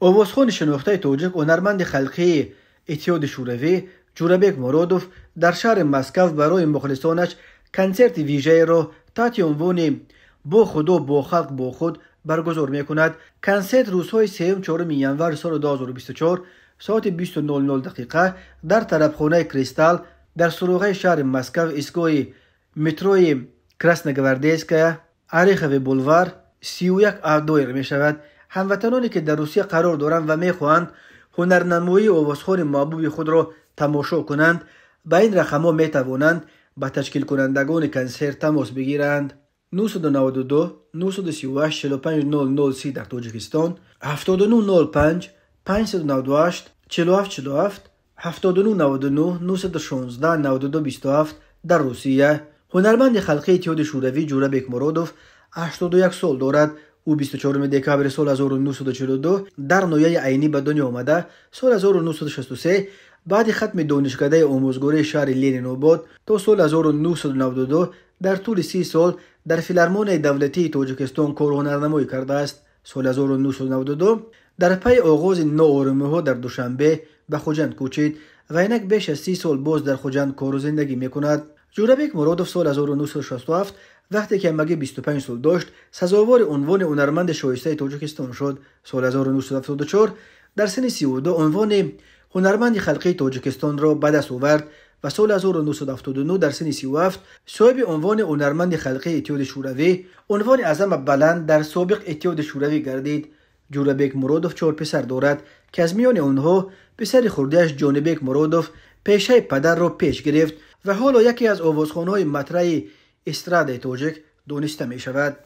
آوازخوان شناخته توجک هنرمند خلقی اتحاد شوروی جورابک مرودوف در شهر مسکو برای مخلصانش کنسرت ویژه را تحت عنوان با خود و با خلق با خود برگزار میکند. کنسرت روزهای 3-4 ینور سال 2024 ساعت 20:00 در طربخانه کریستال در سروغه شهر مسکو ایستگاه متروی کراسنوگواردیسکا اریخوی بولوار 31 آدویر می شود. هموطنانی که در روسیه قرار دارند و میخواهند هنرنمایی آوازخوان محبوب خود را تماشا کنند به این رقم‌ها می توانند با تشکیل کنندگان کنسرت تماس بگیرند. 992 938 45 030 در تاجیکستان، 7905 598 4747 7999 916 9227 در روسیه. هنرمند خلقی اتحاد شوروی جورابک مرودوف 81 سال دارد. او 24 دکامبر سال 1942 در نویه عینی به دنیا آمده. سال 1963 بعد ختم دانشکده آموزگاری شهر لنین‌آباد تا سال 1992 در طول 30 سال در فیلارمونی دولتی تاجیکستان کار هنرنمایی کرده است. سال 1992 در پی آغاز ناآرامی‌ها در دوشنبه به خوجند کوچید و اینک بیش از 30 سال باز در خوجند کار و زندگی میکند. جورابک مرودوف سال 1967 وقتی که همگی 25 سال داشت سزاوار عنوان هنرمند شایسته تاجیکستان شد. سال 1974 در سن 32 عنوان هنرمند خلقی تاجیکستان را به دست آورد و سال 1979 در سن 37 صاحب عنوان هنرمند خلقی اتحاد شوروی، عنوان اعظم بلند در سابق اتحاد شوروی گردید. جورابک مرودوف 4 پسر دارد که از میان آنها پسر خرده‌اش جانبک مرودوف پیشه پدر را پیش گرفت و حالا یکی از آوازخوان‌های مطرح استراد تاجیک دانسته می شود.